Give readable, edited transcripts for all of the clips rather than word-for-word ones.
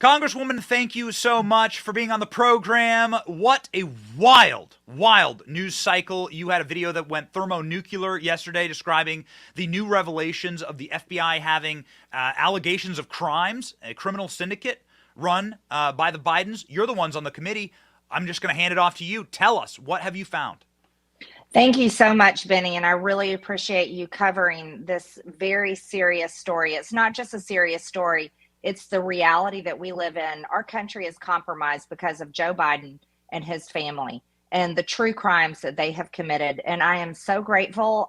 Congresswoman, thank you so much for being on the program. What a wild, wild news cycle. You had a video that went thermonuclear yesterday describing the new revelations of the FBI having allegations of crimes, a criminal syndicate run by the Bidens. You're the ones on the committee. I'm just going to hand it off to you. Tell us, what have you found? Thank you so much, Benny, and I really appreciate you covering this very serious story. It's not just a serious story, it's the reality that we live in. Our country is compromised because of Joe Biden and his family and the true crimes that they have committed. And I am so grateful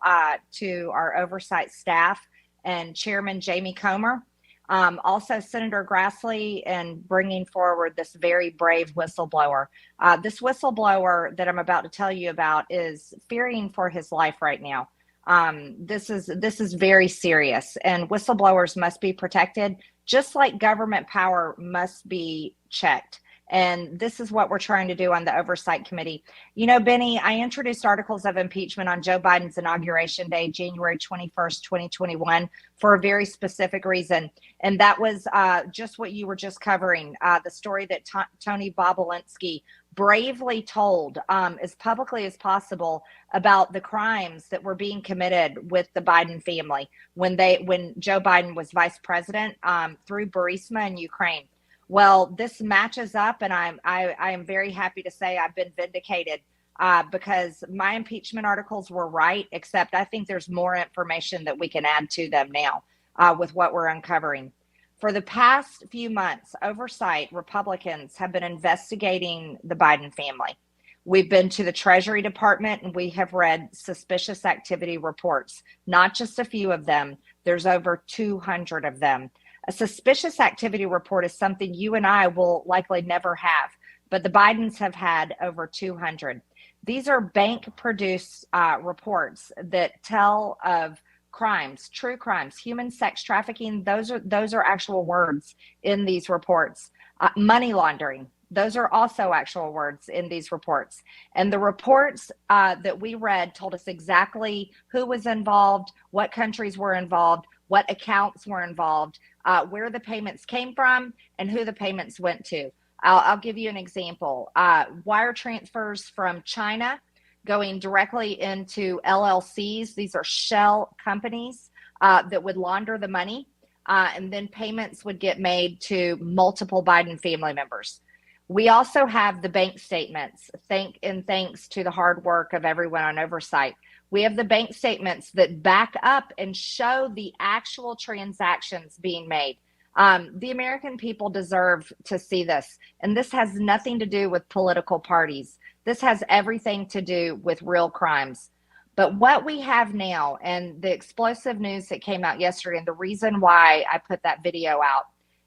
to our oversight staff and Chairman Jamie Comer, also Senator Grassley, and bringing forward this very brave whistleblower. This whistleblower that I'm about to tell you about is fearing for his life right now. This is very serious, and whistleblowers must be protected, just like government power must be checked. And this is what we're trying to do on the Oversight Committee. You know, Benny, I introduced articles of impeachment on Joe Biden's inauguration day, January 21st, 2021, for a very specific reason. And that was just what you were just covering, the story that Tony Bobulinski bravely told as publicly as possible about the crimes that were being committed with the Biden family when Joe Biden was vice president through Burisma in Ukraine. Well, this matches up, and I am very happy to say I've been vindicated because my impeachment articles were right, except I think there's more information that we can add to them now with what we're uncovering. For the past few months, Oversight Republicans have been investigating the Biden family. We've been to the Treasury Department and we have read suspicious activity reports, not just a few of them. There's over 200 of them. A suspicious activity report is something you and I will likely never have, but the Bidens have had over 200. These are bank-produced reports that tell of crimes, true crimes, human sex trafficking. Those are actual words in these reports. Money laundering. Those are also actual words in these reports. And the reports that we read told us exactly who was involved, what countries were involved, what accounts were involved, where the payments came from, and who the payments went to. I'll give you an example. Wire transfers from China going directly into LLCs. These are shell companies that would launder the money, and then payments would get made to multiple Biden family members. We also have the bank statements, thanks to the hard work of everyone on oversight. We have the bank statements that back up and show the actual transactions being made. The American people deserve to see this. And this has nothing to do with political parties. This has everything to do with real crimes. But what we have now, and the explosive news that came out yesterday, and the reason why I put that video out,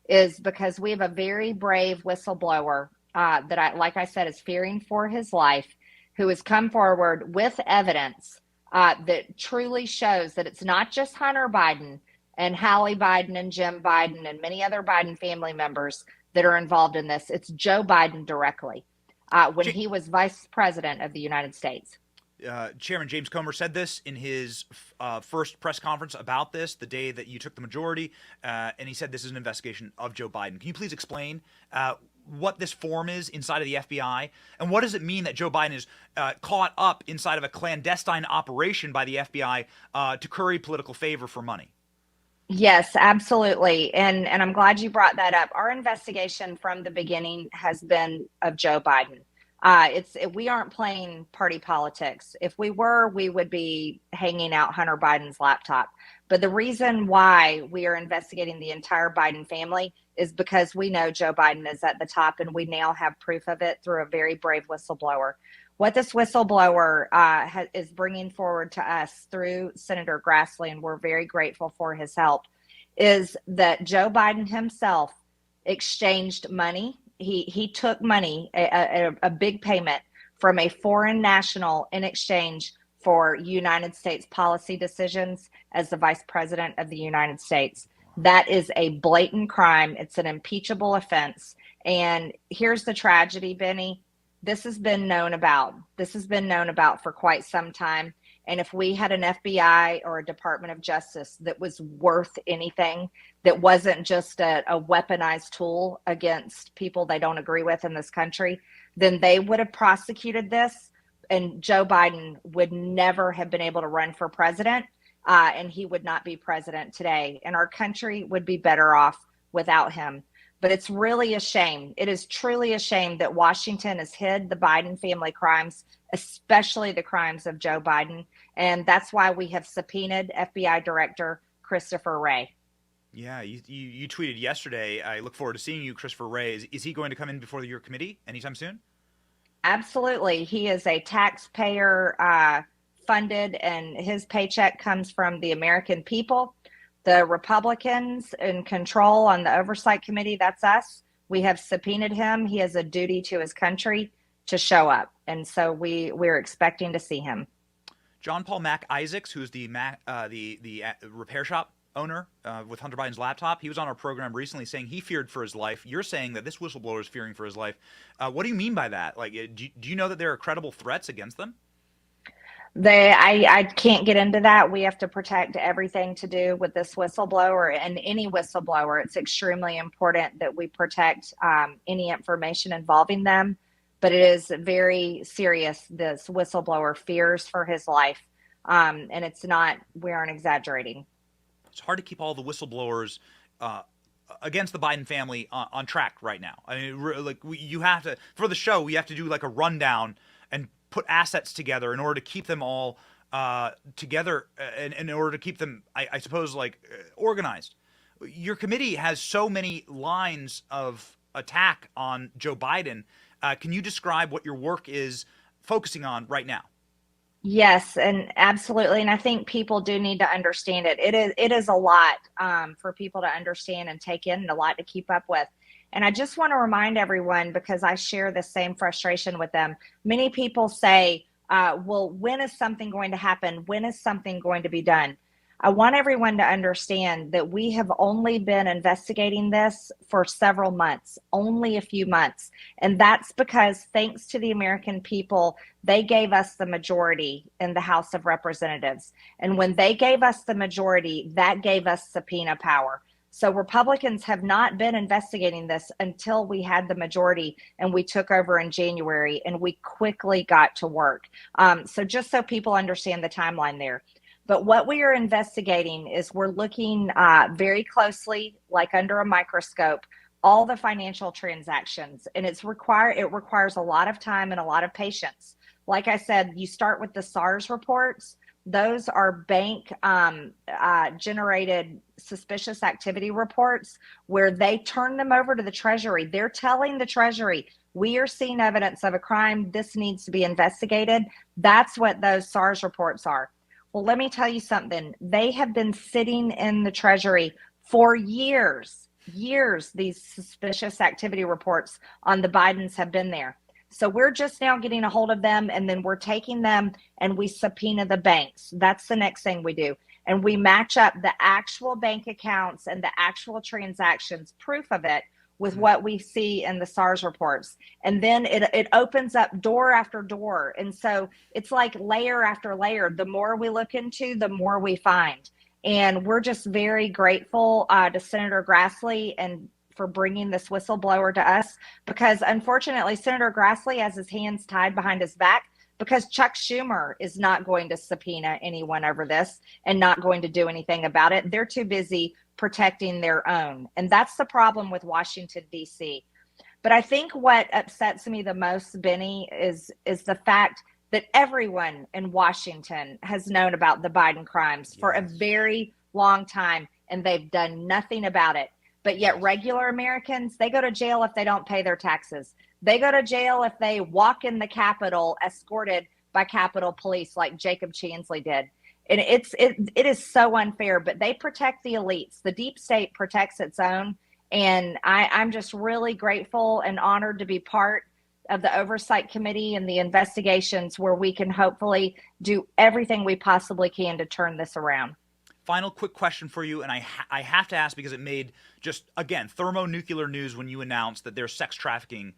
is because we have a very brave whistleblower that, like I said, is fearing for his life, who has come forward with evidence that truly shows that it's not just Hunter Biden and Hallie Biden and Jim Biden and many other Biden family members that are involved in this. It's Joe Biden directly when he was vice president of the United States. Chairman James Comer said this in his first press conference about this, the day that you took the majority, and he said this is an investigation of Joe Biden. Can you please explain what this form is inside of the FBI, and what does it mean that Joe Biden is caught up inside of a clandestine operation by the FBI to curry political favor for money? Yes, absolutely. And I'm glad you brought that up. Our investigation from the beginning has been of Joe Biden. We aren't playing party politics. If we were, we would be hanging out Hunter Biden's laptop. But the reason why we are investigating the entire Biden family is because we know Joe Biden is at the top, and we now have proof of it through a very brave whistleblower. What this whistleblower is bringing forward to us through Senator Grassley, and we're very grateful for his help, is that Joe Biden himself exchanged money. He took money, a big payment from a foreign national in exchange for United States policy decisions as the vice president of the United States. That is a blatant crime. It's an impeachable offense. And here's the tragedy, Benny. This has been known about. This has been known about for quite some time. And if we had an FBI or a Department of Justice that was worth anything, that wasn't just a weaponized tool against people they don't agree with in this country, then they would have prosecuted this, and Joe Biden would never have been able to run for president, and he would not be president today. And our country would be better off without him. But it's really a shame. It is truly a shame that Washington has hid the Biden family crimes, especially the crimes of Joe Biden. And that's why we have subpoenaed FBI Director Christopher Wray. Yeah, you tweeted yesterday, I look forward to seeing you, Christopher Wray. Is he going to come in before your committee anytime soon? Absolutely. He is a taxpayer funded, and his paycheck comes from the American people. The Republicans in control on the Oversight Committee, that's us. We have subpoenaed him. He has a duty to his country to show up. And so we're expecting to see him. John Paul Mac Isaacs, who's the repair shop owner with Hunter Biden's laptop, he was on our program recently saying he feared for his life. You're saying that this whistleblower is fearing for his life. What do you mean by that? Like, do you know that there are credible threats against them? I can't get into that. We have to protect everything to do with this whistleblower and any whistleblower. It's extremely important that we protect any information involving them. But it is very serious. This whistleblower fears for his life. And it's not, we aren't exaggerating. It's hard to keep all the whistleblowers against the Biden family on track right now. I mean, you have to, for the show, we have to do like a rundown and put assets together in order to keep them all together and in order to keep them, I suppose, organized. Your committee has so many lines of attack on Joe Biden. Can you describe what your work is focusing on right now? Yes, and absolutely. And I think people do need to understand it. It is a lot for people to understand and take in, and a lot to keep up with. And I just want to remind everyone, because I share the same frustration with them. Many people say, well, when is something going to happen? When is something going to be done? I want everyone to understand that we have only been investigating this for several months, only a few months. And that's because, thanks to the American people, they gave us the majority in the House of Representatives. And when they gave us the majority, that gave us subpoena power. So Republicans have not been investigating this until we had the majority, and we took over in January, and we quickly got to work. So just so people understand the timeline there. But what we are investigating is we're looking very closely, like under a microscope, all the financial transactions. And it requires a lot of time and a lot of patience. Like I said, you start with the SARS reports. Those are bank generated suspicious activity reports where they turn them over to the Treasury. They're telling the Treasury, we are seeing evidence of a crime. This needs to be investigated. That's what those SARS reports are. Well, let me tell you something. They have been sitting in the Treasury for years. These suspicious activity reports on the Bidens have been there. So we're just now getting a hold of them, and then we're taking them and we subpoena the banks. That's the next thing we do. And we match up the actual bank accounts and the actual transactions, proof of it, with what we see in the SARS reports. And then it opens up door after door. And so it's like layer after layer. The more we look into, the more we find. And we're just very grateful to Senator Grassley and for bringing this whistleblower to us, because unfortunately, Senator Grassley has his hands tied behind his back because Chuck Schumer is not going to subpoena anyone over this and not going to do anything about it. They're too busy protecting their own. And that's the problem with Washington, D.C. But I think what upsets me the most, Benny, is the fact that everyone in Washington has known about the Biden crimes for a very long time, and they've done nothing about it. But yet regular Americans, they go to jail if they don't pay their taxes. They go to jail if they walk in the Capitol escorted by Capitol Police like Jacob Chansley did. And it is so unfair, but they protect the elites. The deep state protects its own. And I'm just really grateful and honored to be part of the Oversight Committee and the investigations where we can hopefully do everything we possibly can to turn this around. Final quick question for you, and I have to ask because it made just, again, thermonuclear news when you announced that there's sex trafficking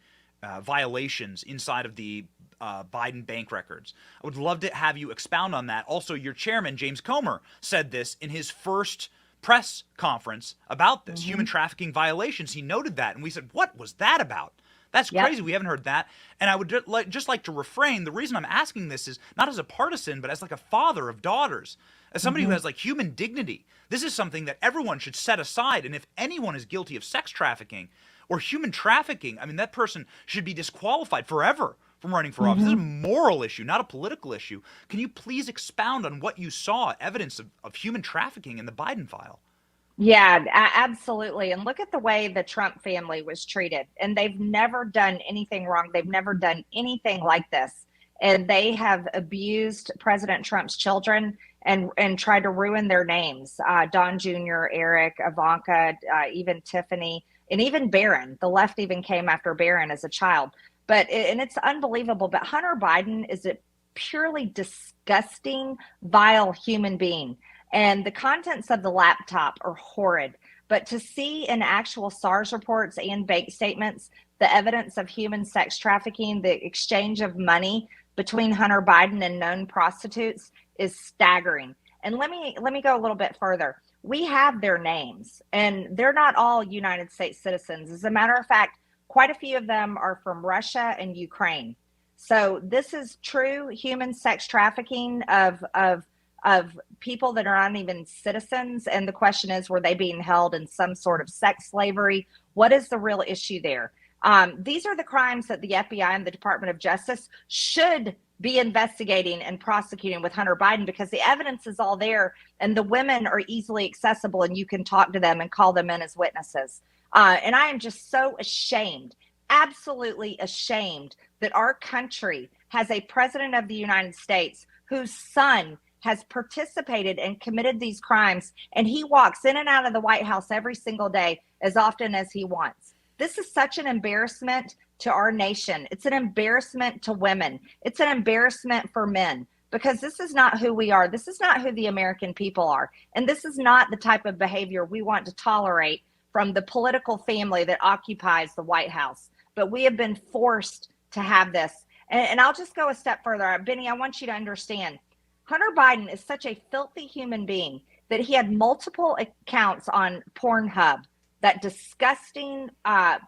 violations inside of the Biden bank records. I would love to have you expound on that. Also, your chairman, James Comer, said this in his first press conference about this, human trafficking violations. He noted that, and we said, what was that about? That's crazy. We haven't heard that. And I would just like to refrain. The reason I'm asking this is not as a partisan, but as like a father of daughters, as somebody who has like human dignity. This is something that everyone should set aside. And if anyone is guilty of sex trafficking or human trafficking, I mean, that person should be disqualified forever from running for office. This is a moral issue, not a political issue. Can you please expound on what you saw, evidence of human trafficking in the Biden file? Yeah, absolutely. And look at the way the Trump family was treated. And they've never done anything wrong. They've never done anything like this. And they have abused President Trump's children and tried to ruin their names. Don Jr., Eric, Ivanka, even Tiffany, and even Barron. The left even came after Barron as a child. And it's unbelievable. But Hunter Biden is a purely disgusting, vile human being. And the contents of the laptop are horrid. But to see in actual SARS reports and bank statements the evidence of human sex trafficking, the exchange of money between Hunter Biden and known prostitutes is staggering. And let me go a little bit further. We have their names, and they're not all United States citizens. As a matter of fact, quite a few of them are from Russia and Ukraine. So this is true human sex trafficking of people that are not even citizens. And the question is, were they being held in some sort of sex slavery? What is the real issue there? These are the crimes that the FBI and the Department of Justice should be investigating and prosecuting with Hunter Biden, because the evidence is all there and the women are easily accessible and you can talk to them and call them in as witnesses. And I am just so ashamed, absolutely ashamed, that our country has a president of the United States whose son has participated and committed these crimes, and he walks in and out of the White House every single day as often as he wants. This is such an embarrassment to our nation. It's an embarrassment to women. It's an embarrassment for men, because this is not who we are. This is not who the American people are. And this is not the type of behavior we want to tolerate from the political family that occupies the White House. But we have been forced to have this. And I'll just go a step further. Benny, I want you to understand, Hunter Biden is such a filthy human being that he had multiple accounts on Pornhub, that disgusting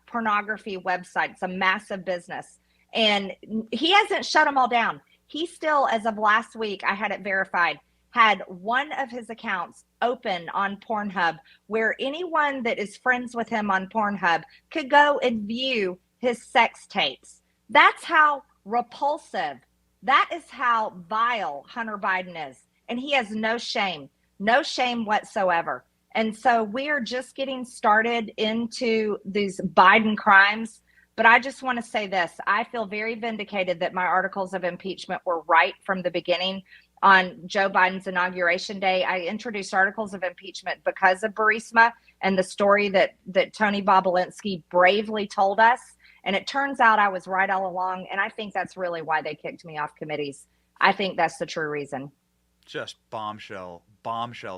pornography website. It's a massive business. And he hasn't shut them all down. He still, as of last week, I had it verified, had one of his accounts open on Pornhub where anyone that is friends with him on Pornhub could go and view his sex tapes. That's how repulsive, that is how vile Hunter Biden is. And he has no shame whatsoever. And so we are just getting started into these Biden crimes. But I just want to say this. I feel very vindicated that my articles of impeachment were right from the beginning. On Joe Biden's inauguration day, I introduced articles of impeachment because of Burisma and the story that Tony Bobulinski bravely told us. And it turns out I was right all along. And I think that's really why they kicked me off committees. I think that's the true reason. Just bombshell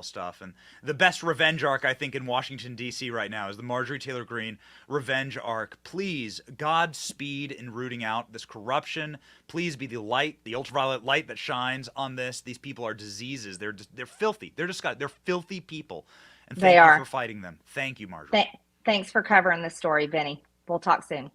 stuff. And the best revenge arc, I think, in Washington, D.C. right now is the Marjorie Taylor Greene revenge arc. Please, Godspeed in rooting out this corruption. Please be the light, the ultraviolet light that shines on this. These people are diseases. They're filthy. They're disgusting. They're filthy people. And thank you for fighting them. Thank you, Marjorie. Thanks for covering this story, Benny. We'll talk soon.